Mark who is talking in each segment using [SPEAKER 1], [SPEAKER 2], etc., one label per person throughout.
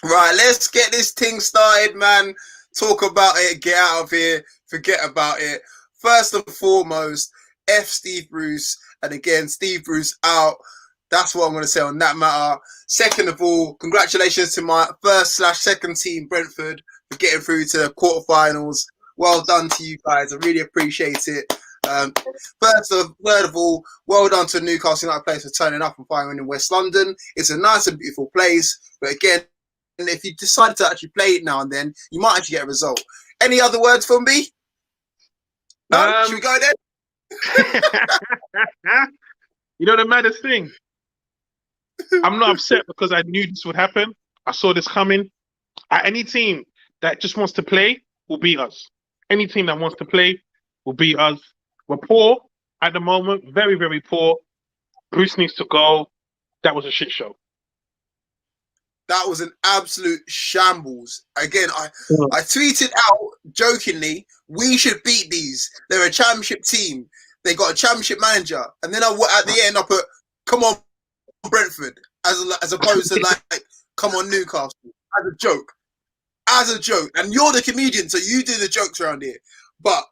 [SPEAKER 1] Right, let's get this thing started, man. Talk about it, get out of here, forget about it. First and foremost, F Steve Bruce, and again, Steve Bruce out. That's what I'm going to say on that matter. Second of all, congratulations to my first/second team, Brentford, for getting through to the quarterfinals. Well done to you guys. I really appreciate it. Third of all, well done to Newcastle United players for turning up and firing in West London. It's a nice and beautiful place, but again, if you decide to actually play it now and then, you might actually get a result. Any other words from me? No? Should we go then?
[SPEAKER 2] You know the maddest thing? I'm not upset because I knew this would happen. I saw this coming. Any team that just wants to play will beat us. Any team that wants to play will beat us. We're poor at the moment. Very, very poor. Bruce needs to go. That was a shit show.
[SPEAKER 1] That was an absolute shambles. Again, I tweeted out jokingly, we should beat these. They're a championship team. They got a championship manager. And then at the end, I put, come on, Brentford, as opposed to like, come on, Newcastle, as a joke. As a joke. And you're the comedian, so you do the jokes around here. But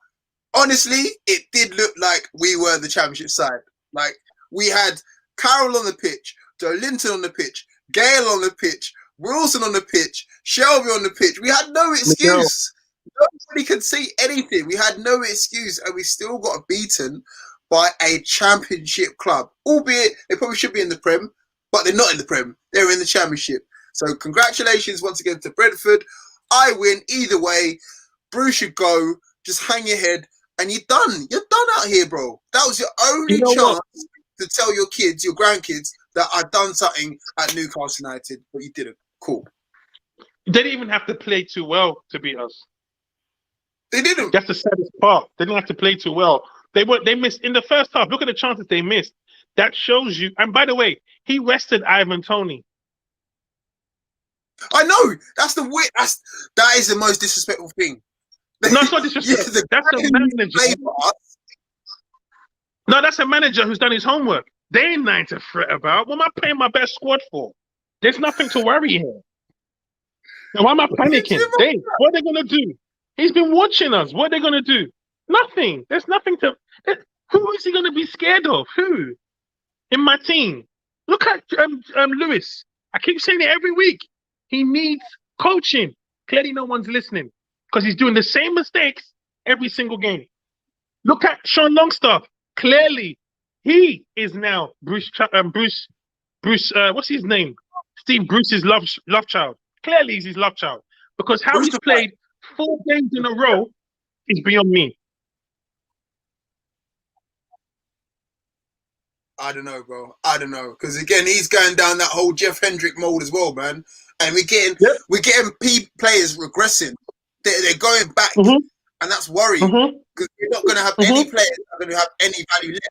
[SPEAKER 1] honestly, it did look like we were the championship side. Like, we had Carroll on the pitch, Joe Linton on the pitch, Gale on the pitch, Wilson on the pitch, Shelby on the pitch. We had no excuse. Nobody could say anything. We had no excuse, and we still got beaten by a championship club. Albeit they probably should be in the Prem, but they're not in the Prem. They're in the championship. So congratulations once again to Brentford. I win either way. Bruce should go. Just hang your head, and you're done. You're done out here, bro. That was your only chance to tell your kids, your grandkids, that I've done something at Newcastle United, but you didn't. Cool.
[SPEAKER 2] They didn't even have to play too well to beat us.
[SPEAKER 1] They didn't.
[SPEAKER 2] That's the saddest part. They didn't have to play too well. They missed in the first half. Look at the chances they missed. That shows you. And by the way, he rested Ivan Toney.
[SPEAKER 1] I know. That's the way. That is the most disrespectful thing.
[SPEAKER 2] No, it's not disrespectful. That's a manager. No, that's a manager who's done his homework. They ain't nothing to fret about. What am I playing my best squad for? There's nothing to worry here. Now, why am I panicking? What are they going to do? He's been watching us. What are they going to do? Nothing. There's nothing to... Who is he going to be scared of? Who? In my team. Look at Lewis. I keep saying it every week. He needs coaching. Clearly no one's listening because he's doing the same mistakes every single game. Look at Sean Longstaff. Clearly, he is now Bruce. What's his name? Steve Bruce's love child. Clearly, he's his love child because how he's played 4 games in a row is beyond me.
[SPEAKER 1] I don't know, bro. I don't know because again, he's going down that whole Jeff Hendrick mold as well, man. And we're getting players regressing. They're going back, and that's worrying because we're not going to have any players that are going to have any value left.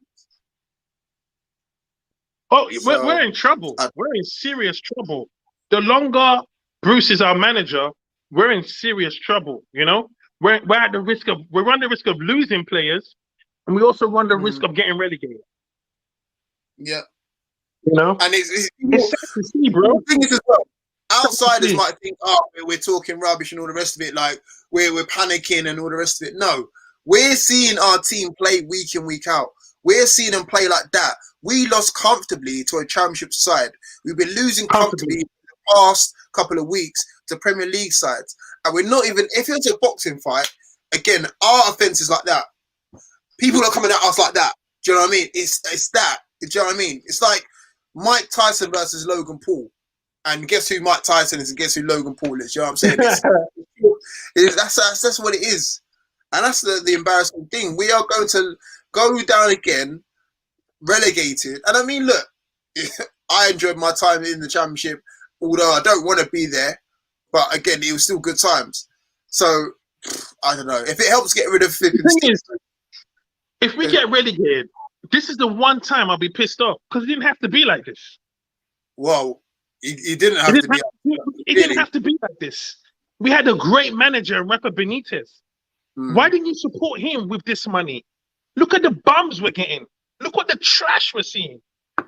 [SPEAKER 2] Oh, so, we're in trouble. We're in serious trouble. The longer Bruce is our manager, we're in serious trouble. You know, we're at the risk of run the risk of losing players, and we also run the risk of getting relegated.
[SPEAKER 1] Yeah,
[SPEAKER 2] you know,
[SPEAKER 1] and it's
[SPEAKER 2] sad to see, bro.
[SPEAKER 1] The thing is as well, outsiders might think, oh, we're talking rubbish and all the rest of it, like we're panicking and all the rest of it. No, we're seeing our team play week in, week out. We're seeing them play like that. We lost comfortably to a championship side. We've been losing comfortably in the past couple of weeks to Premier League sides. And we're not even, if it's a boxing fight, again, our offense is like that. People are coming at us like that. Do you know what I mean? It's that. Do you know what I mean? It's like Mike Tyson versus Logan Paul. And guess who Mike Tyson is and guess who Logan Paul is? You know what I'm saying? That's what it is. And that's the embarrassing thing. We are going to go down again, relegated. And I mean, look, I enjoyed my time in the championship, although I don't want to be there. But again, it was still good times. So, I don't know. If it helps get rid of...
[SPEAKER 2] If we get relegated, this is the one time I'll be pissed off because it didn't have to be like this.
[SPEAKER 1] Well, it didn't have to be.
[SPEAKER 2] It didn't have to be like this. We had a great manager, Rafa Benitez. Why didn't you support him with this money? Look at the bums we're getting. Look what the trash we're seeing. I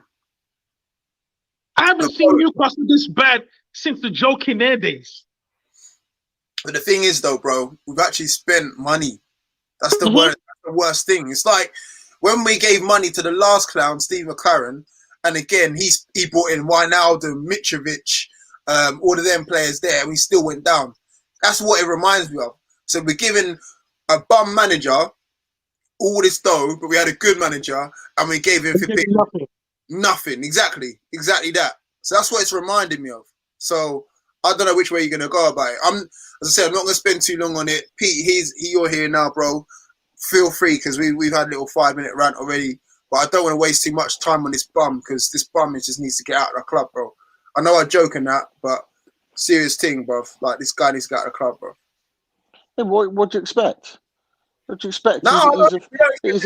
[SPEAKER 2] haven't seen Newcastle this bad since the joking their days.
[SPEAKER 1] But the thing is, though, bro, we've actually spent money. That's the worst thing. It's like when we gave money to the last clown, Steve McLaren, and again, he brought in Wijnaldum, Mitrovic, all of them players there, and we still went down. That's what it reminds me of. So we're giving a bum manager all this dough, but we had a good manager, and we gave him nothing. Exactly that. So that's what it's reminding me of. So I don't know which way you're gonna go about it. As I said, I'm not gonna spend too long on it. Pete, you're here now, bro. Feel free, because we've had a little 5-minute rant already. But I don't want to waste too much time on this bum, because this bum just needs to get out of the club, bro. I know I'm joking that, but serious thing, bro. Like, this guy needs to get out of the club, bro.
[SPEAKER 3] Hey, what do you expect? What do you expect?
[SPEAKER 1] No,
[SPEAKER 3] he's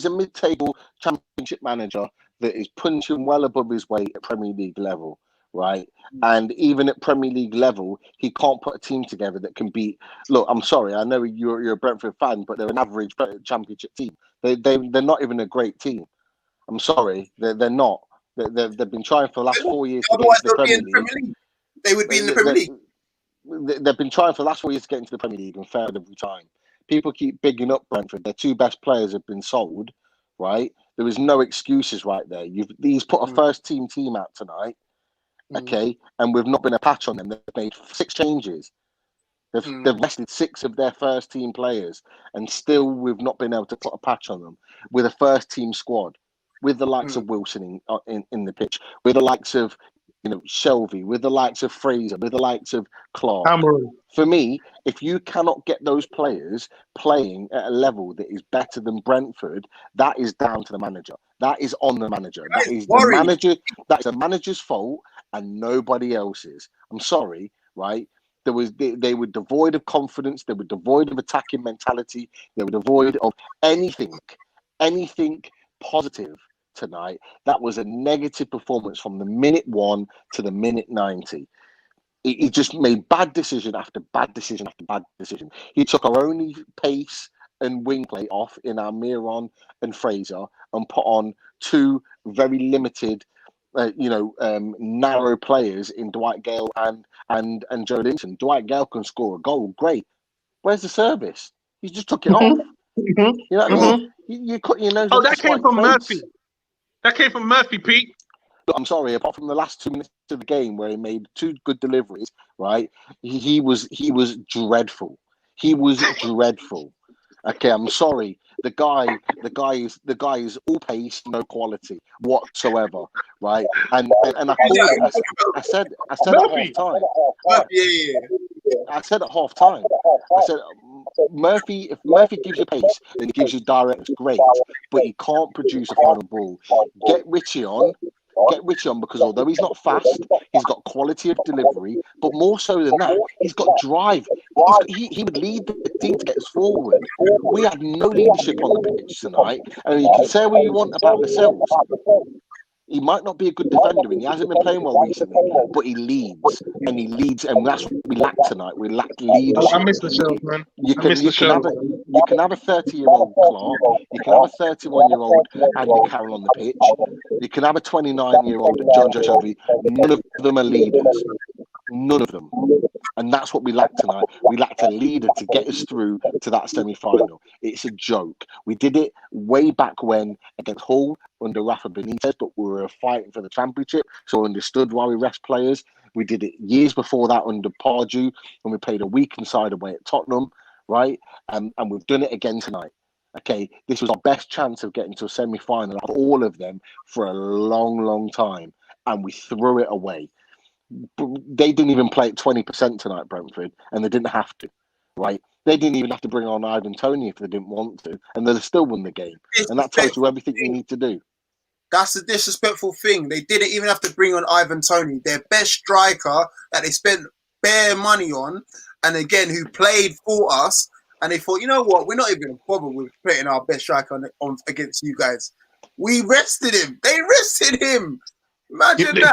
[SPEAKER 3] a mid-table championship manager that is punching well above his weight at Premier League level, right? And even at Premier League level, he can't put a team together that can beat. Look, I'm sorry, I know you're a Brentford fan, but they're an average championship team. They're not even a great team. I'm sorry, they're not. They've been trying for the last 4 years to get into the Premier League.
[SPEAKER 1] They would be in the Premier League.
[SPEAKER 3] They've been trying for the last 4 years to get into the Premier League and failed every time. People keep bigging up Brentford. Their two best players have been sold, right? There was no excuses right there. He's put a first team out tonight, okay, and we've not been a patch on them. They've made 6 changes. They've rested 6 of their first team players, and still we've not been able to put a patch on them with a first team squad, with the likes of Wilson in the pitch, with the likes of Shelvey, with the likes of Fraser, with the likes of Clark. For me, if you cannot get those players playing at a level that is better than Brentford, that is down to the manager. That is on the manager. That is the manager. That is the manager's fault and nobody else's. I'm sorry, right? They were devoid of confidence. They were devoid of attacking mentality. They were devoid of anything positive tonight. That was a negative performance from the minute 1 to the minute 90. He just made bad decision after bad decision after bad decision. He took our only pace and wing play off in our Miron and Fraser and put on 2 very limited, narrow players in Dwight Gale and Joe Linton. Dwight Gale can score a goal, great. Where's the service? He just took it off. You know what I mean? You cut your nose.
[SPEAKER 2] Oh, that came from Murphy. That came from Murphy, Pete.
[SPEAKER 3] Look, I'm sorry. Apart from the last 2 minutes of the game where he made 2 good deliveries, right? He was dreadful. He was dreadful. Okay, I'm sorry. The guy is all pace, no quality whatsoever, right? And I said at half time. I said at half time. I said Murphy. If Murphy gives you pace, then he gives you direct, great, but he can't produce a final ball. Get Richie on, because although he's not fast, he's got quality of delivery, but more so than that, he's got drive. He would lead the team to get us forward. We had no leadership on the pitch tonight, and you can say what you want about Dasilva. He might not be a good defender, and he hasn't been playing well recently, but he leads, and that's what we lack tonight. We lack leadership.
[SPEAKER 2] I miss the show, man.
[SPEAKER 3] You can have a 30-year-old Clark, you can have a 31-year-old Andy Carroll on the pitch, you can have a 29-year-old John Joe Shelby. None of them are leaders. None of them. And that's what we lacked tonight. We lacked a leader to get us through to that semi-final. It's a joke. We did it way back when against Hull under Rafa Benitez, but we were fighting for the championship, so we understood why we rest players. We did it years before that under Pardew when we played a weakened side away at Tottenham, right? And we've done it again tonight. Okay, this was our best chance of getting to a semi-final out of all of them for a long, long time, and we threw it away. They didn't even play at 20% tonight, Brentford, and they didn't have to, right? They didn't even have to bring on Ivan Toney if they didn't want to, and they still won the game. And that tells you everything you need to do.
[SPEAKER 1] That's the disrespectful thing. They didn't even have to bring on Ivan Toney, their best striker that they spent bare money on, and again, who played for us, and they thought, you know what, we're not even going to bother with putting our best striker on against you guys. We rested him. They rested him. Imagine that.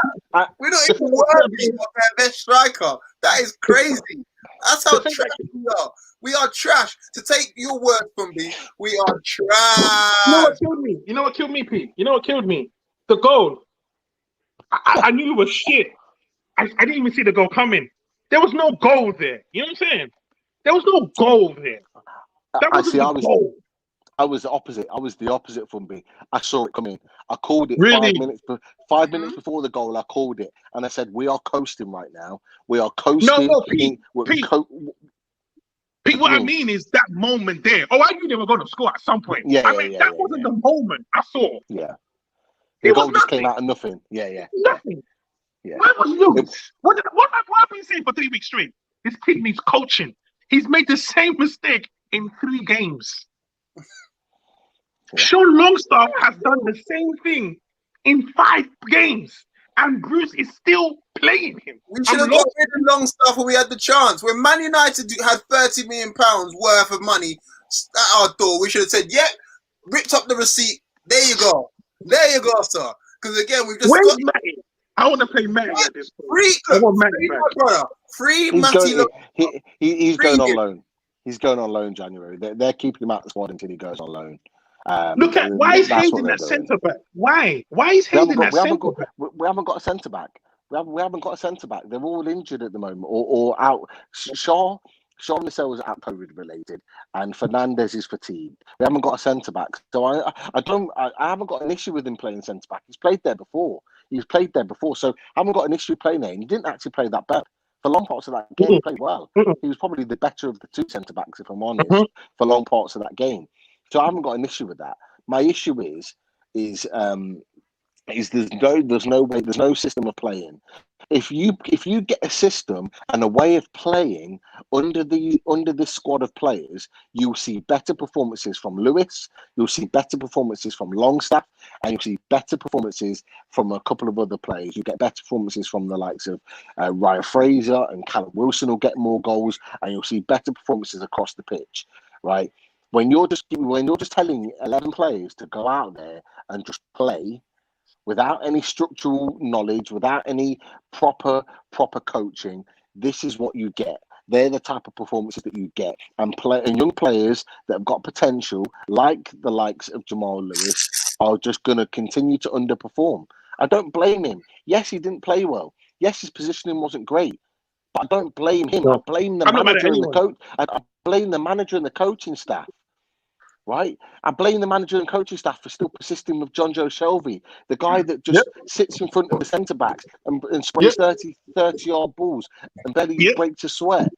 [SPEAKER 1] We're not even worthy of their best striker. That is crazy. That's how trash we are. We are trash. To take your word from me, we are trash.
[SPEAKER 2] You know what killed me? Pete? You know what killed me? The goal. I knew it was shit. I didn't even see the goal coming. There was no goal there. You know what I'm saying? There was no goal there. That wasn't the goal.
[SPEAKER 3] I was the opposite. I was the opposite from me. I saw it coming. I called it
[SPEAKER 2] Really?
[SPEAKER 3] 5 minutes before the goal. I called it, and I said, "We are coasting right now. We are coasting."
[SPEAKER 2] No, Pete. Pete, what I mean is that moment there. Oh, I knew they were going to score at some point. That wasn't the moment I saw.
[SPEAKER 3] Yeah. The goal just came out of nothing. Yeah.
[SPEAKER 2] Nothing.
[SPEAKER 3] Yeah.
[SPEAKER 2] Where was Lewis? What have been saying for 3 weeks straight? This kid needs coaching. He's made the same mistake in 3 games. Sean Longstaff has done the same thing in 5 games, and Bruce is still playing him.
[SPEAKER 1] We should have got rid of Longstaff when we had the chance. When Man United had £30 million worth of money at our door, we should have said, "Yeah, ripped up the receipt. There you go, sir." Because again, we've just got.
[SPEAKER 2] Matty? I want to play Matty at this point.
[SPEAKER 1] Free Matty.
[SPEAKER 3] He's going on loan. He's going on loan January. They're keeping him out of the squad until he goes on loan.
[SPEAKER 2] Look at why is Hayden that centre back? Why is Hayden that centre back?
[SPEAKER 3] We haven't got a centre back. We haven't got a centre back. They're all injured at the moment or out. Shaw Lascelles was out COVID related, and Fernandez is fatigued. We haven't got a centre back, so I haven't got an issue with him playing centre back. He's played there before, so I haven't got an issue playing there. And he didn't actually play that bad. For long parts of that game, he played well. He was probably the better of the 2 centre backs, if I'm honest, for long parts of that game. So I haven't got an issue with that. My issue is there's no system of playing. If you get a system and a way of playing under this squad of players, you'll see better performances from Lewis, you'll see better performances from Longstaff, and you'll see better performances from a couple of other players. You get better performances from the likes of Ryan Fraser, and Callum Wilson will get more goals, and you'll see better performances across the pitch, right? When you're just telling 11 players to go out there and just play without any structural knowledge, without any proper coaching, this is what you get. They're the type of performances that you get. And young players that have got potential, like the likes of Jamal Lewis, are just going to continue to underperform. I don't blame him. Yes, he didn't play well. Yes, his positioning wasn't great. But I don't blame him. I blame the manager and the coach. I blame the manager and the coaching staff. Right? I blame the manager and coaching staff for still persisting with John Joe Shelby, the guy that just sits in front of the centre-backs and sprays 30-yard balls and barely breaks a sweat.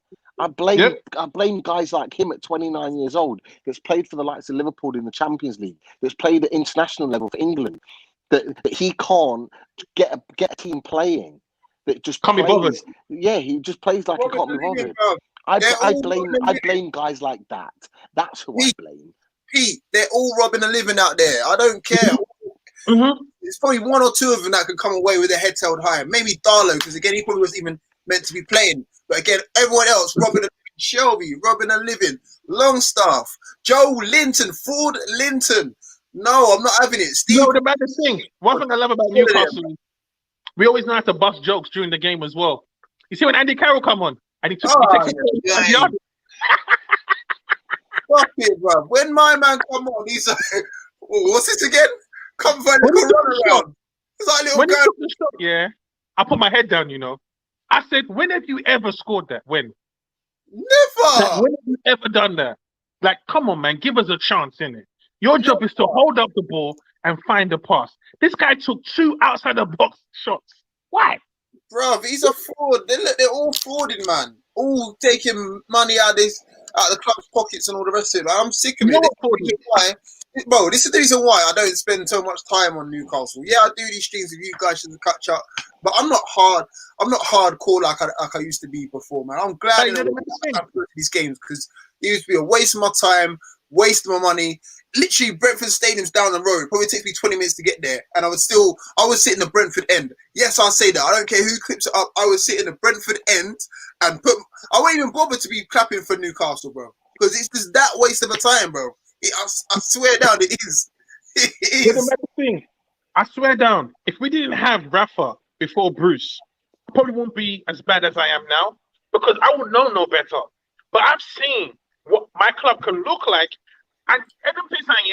[SPEAKER 3] I blame guys like him at 29 years old that's played for the likes of Liverpool in the Champions League, that's played at international level for England, that he can't get a team playing, that just
[SPEAKER 2] can't be bothered.
[SPEAKER 3] Yeah, he just plays like he can't be bothered. I blame guys like that. That's who I blame.
[SPEAKER 1] Pete, they're all robbing a living out there. I don't care. There's probably 1 or 2 of them that could come away with their heads held high. Maybe Darlow, because again, he probably wasn't even meant to be playing. But again, everyone else robbing a living. Shelby, robbing a living. Longstaff, Joe Linton, Ford Linton. No, I'm not having it. Steve.
[SPEAKER 2] No, the maddest thing. One thing I love about Newcastle, we always know how to bust jokes during the game as well. You see when Andy Carroll come on and he takes it.
[SPEAKER 1] Fuck it, bro. When my man come on, he's like, what's this again? Come for a little run around. It's like a little
[SPEAKER 2] when he took the shot, I put my head down, I said, when have you ever scored that? When?
[SPEAKER 1] Never.
[SPEAKER 2] Like, when have you ever done that? Like, come on, man, give us a chance, innit? Your job is to hold up the ball and find the pass. This guy took 2 outside the box shots. Why?
[SPEAKER 1] Bro, he's a fraud. They're all frauding, man. All taking money out of the club's pockets and all the rest of it. I'm sick of it. This is the reason why I don't spend so much time on Newcastle. Yeah, I do these streams with you guys to catch up, but I'm not hardcore like I used to be before, man. I'm glad I put these games because it used to be a waste of my time, waste of my money. Literally, Brentford Stadium's down the road. It probably takes me 20 minutes to get there, and I would sit in the Brentford end. Yes, I'll say that. I don't care who clips it up. I would sit in the Brentford end and I won't even bother to be clapping for Newcastle, bro, because it's just that waste of a time, bro. I swear down, it is. It is.
[SPEAKER 2] Thing. I swear down, if we didn't have Rafa before Bruce, I probably won't be as bad as I am now because I would know no better. But I've seen what my club can look like. And everybody saying,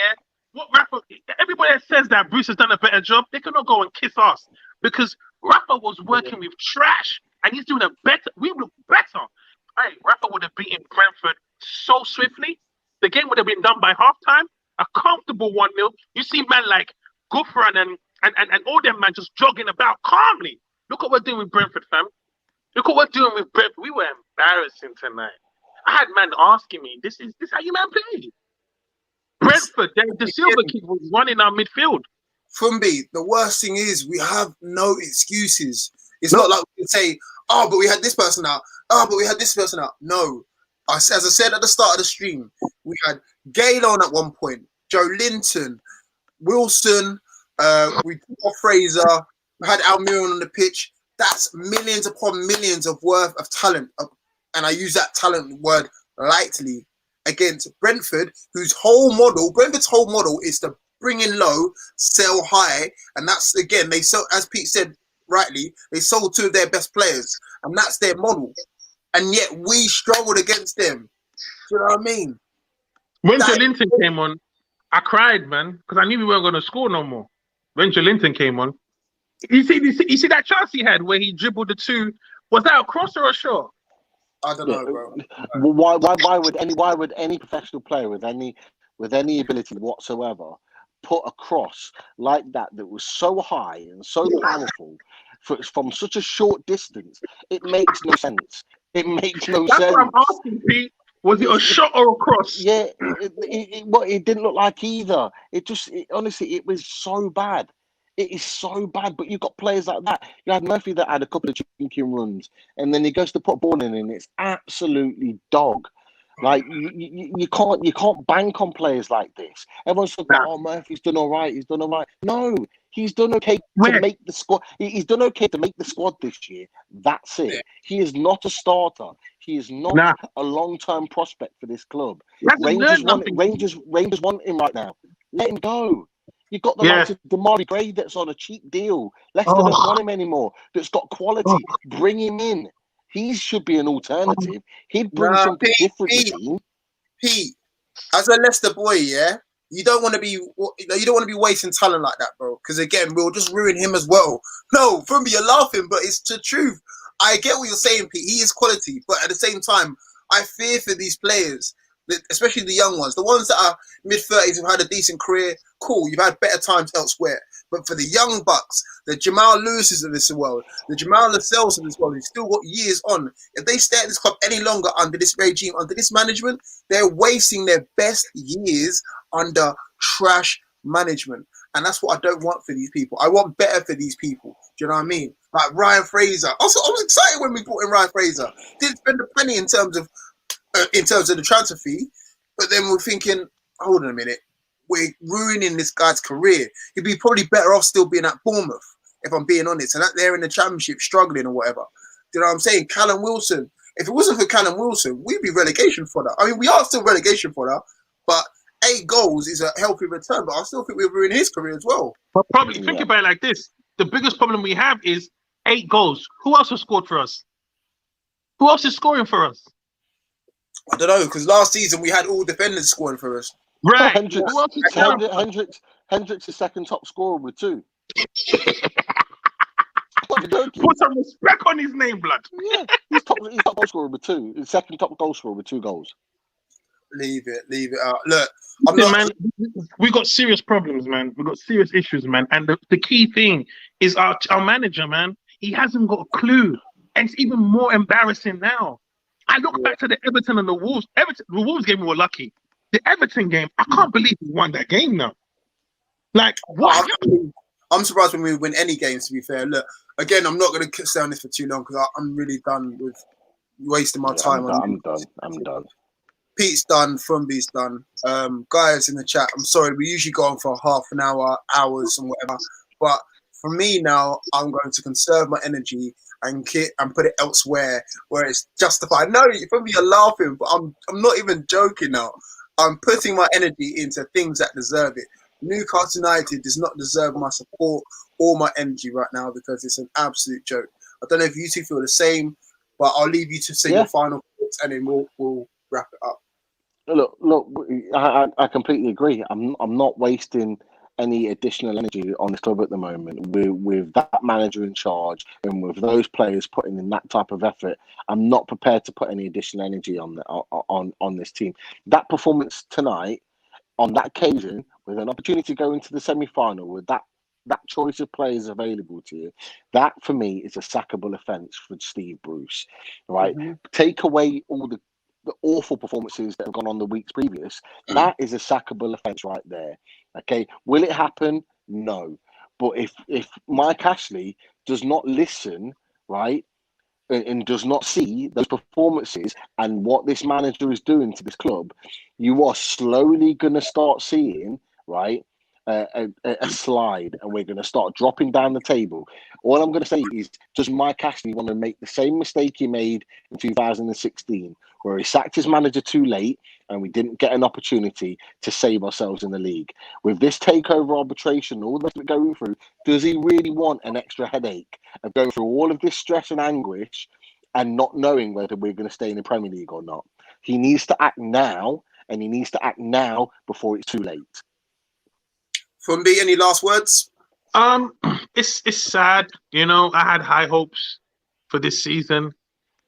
[SPEAKER 2] what Rafa, everybody that says that Bruce has done a better job, they cannot go and kiss us because Rafa was working with trash, and he's doing a better. We look better. Hey, Rafa would have beaten Brentford so swiftly. The game would have been done by halftime. A comfortable 1-0. You see man like Gouffran and all them man just jogging about calmly. Look what we're doing with Brentford, fam. Look what we're doing with Brentford. We were embarrassing tonight. I had man asking me, this how you man play? Brentford, the Dasilva kid was running our midfield.
[SPEAKER 1] Fumbi, the worst thing is we have no excuses. It's not like we can say, oh, but we had this person out. Oh, but we had this person out. No. As I said at the start of the stream, we had Gale on at one point, Joe Linton, Wilson, we got Fraser, we had Almiron on the pitch. That's millions upon millions of worth of talent. And I use that talent word lightly against Brentford, Brentford's whole model is to bring in low, sell high. And that's, again, they sold, as Pete said rightly, they sold two of their best players. And that's their model. And yet we struggled against them. Do you know what I mean?
[SPEAKER 2] When Joe Linton came on, I cried, man, because I knew we weren't going to score no more. When Joe Linton came on, you see that chance he had where he dribbled the two. Was that a cross or a shot?
[SPEAKER 1] I don't know, bro.
[SPEAKER 3] Why would any professional player with any ability whatsoever put a cross like that was so high and so powerful from such a short distance? It makes no sense. It makes no sense.
[SPEAKER 2] That's what I'm asking, Pete. Was it a shot or a cross?
[SPEAKER 3] Yeah, it didn't look like either. Honestly, it was so bad. It is so bad. But you've got players like that. You had Murphy that had a couple of chinking runs, and then he goes to put a ball in, and it's absolutely dog. Like you can't bank on players like this. Everyone's talking about, oh, Murphy's done all right. He's done all right. No, he's done okay to make the squad. He's done okay to make the squad this year. That's it. Yeah. He is not a starter. He is not a long-term prospect for this club. Rangers want him right now. Let him go. You've got the likes of Damari Gray that's on a cheap deal. Leicester don't want him anymore. That's got quality. Bring him in. He should be an alternative. He'd bring something different.
[SPEAKER 1] Pete, as a Leicester boy, you don't want to be wasting talent like that, bro. Because again, we'll just ruin him as well. No, from me, you're laughing, but it's the truth. I get what you're saying, Pete. He is quality, but at the same time, I fear for these players, especially the young ones, the ones that are mid-30s who've had a decent career. Cool, you've had better times elsewhere. But for the young bucks, the Jamal Lewis's of this world, the Jamal Lascelles of this world, who've still got years on, if they stay at this club any longer under this regime, under this management, they're wasting their best years under trash management. And that's what I don't want for these people. I want better for these people. Do you know what I mean? Like Ryan Fraser. Also, I was excited when we brought in Ryan Fraser. Didn't spend a penny in terms of the transfer fee, but then we're thinking, hold on a minute, we're ruining this guy's career. He'd be probably better off still being at Bournemouth, if I'm being honest, and that they're in the Championship struggling or whatever. Do you know what I'm saying? Callum Wilson. If it wasn't for Callum Wilson, we'd be relegation fodder. I mean, we are still relegation fodder, but 8 goals is a healthy return, but I still think we're ruining his career as well.
[SPEAKER 2] But probably think about it like this. The biggest problem we have is 8 goals. Who else has scored for us? Who else is scoring for us?
[SPEAKER 1] I don't know, because last season we had all defenders scoring for us.
[SPEAKER 2] Right.
[SPEAKER 3] Hendricks is second top scorer with 2.
[SPEAKER 2] Put some respect on his name, blood.
[SPEAKER 3] Yeah, he's top goal scorer with 2. He's second top goal scorer with 2 goals.
[SPEAKER 1] Leave it out. Look,
[SPEAKER 2] man, we got serious problems, man. We got serious issues, man. And the key thing is our manager, man. He hasn't got a clue, and it's even more embarrassing now. I look back to the Everton and the Wolves. The Wolves game we were lucky. The Everton game, I can't believe we won that game now. Like, what?
[SPEAKER 1] I'm surprised when we win any games, to be fair. Look, again, I'm not going to stay on this for too long because I'm really done with wasting my time.
[SPEAKER 3] I'm done.
[SPEAKER 1] Pete's done. Frumby's done. Guys in the chat, I'm sorry. We usually go on for half an hour, hours, and whatever. But for me now, I'm going to conserve my energy and put it elsewhere where it's justified. No, probably you're laughing, but I'm not even joking now. I'm putting my energy into things that deserve it. Newcastle United does not deserve my support or my energy right now because it's an absolute joke. I don't know if you two feel the same, but I'll leave you to say your final thoughts and then we'll wrap it up.
[SPEAKER 3] Look, I completely agree. I'm not wasting any additional energy on this club at the moment with that manager in charge and with those players putting in that type of effort. I'm not prepared to put any additional energy on this team. That performance tonight, on that occasion, with an opportunity to go into the semi-final with that choice of players available to you, that for me is a sackable offence for Steve Bruce. Right?
[SPEAKER 1] Mm-hmm.
[SPEAKER 3] Take away all the awful performances that have gone on the weeks previous. That is a sackable offence right there. Okay, will it happen? No. But if Mike Ashley does not listen, right, and does not see those performances and what this manager is doing to this club, you are slowly going to start seeing, right, a slide, and we're going to start dropping down the table. All I'm going to say is, does Mike Ashley want to make the same mistake he made in 2016, where he sacked his manager too late and we didn't get an opportunity to save ourselves in the league? With this takeover arbitration, all that we're going through, does he really want an extra headache of going through all of this stress and anguish and not knowing whether we're going to stay in the Premier League or not? He needs to act now, and he needs to act now before it's too late.
[SPEAKER 1] From B, any last words?
[SPEAKER 2] It's sad. You know, I had high hopes for this season,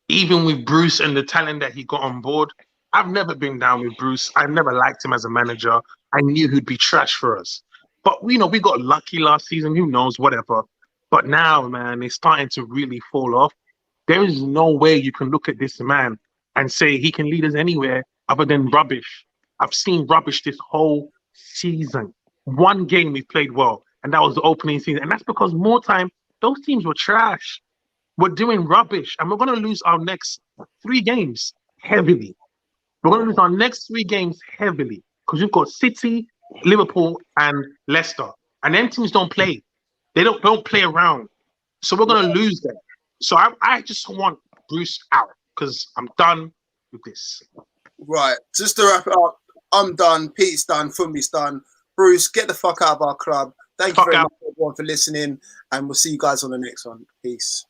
[SPEAKER 2] even with Bruce and the talent that he got on board. I've never been down with Bruce. I've never liked him as a manager. I knew he'd be trash for us. But, you know, we got lucky last season. Who knows, whatever. But now, man, it's starting to really fall off. There is no way you can look at this man and say he can lead us anywhere other than rubbish. I've seen rubbish this whole season. One game we played well, and that was the opening season. And that's because more time, those teams were trash. We're doing rubbish, and we're going to lose our next 3 games heavily. We're going to lose our next 3 games heavily because we've got City, Liverpool, and Leicester. And them teams don't play. They don't play around. So we're going to lose them. So I just want Bruce out because I'm done with this.
[SPEAKER 1] Right. Just to wrap it up, I'm done. Pete's done. Fumbi's done. Bruce, get the fuck out of our club. Thank you very much everyone for listening, and we'll see you guys on the next one. Peace.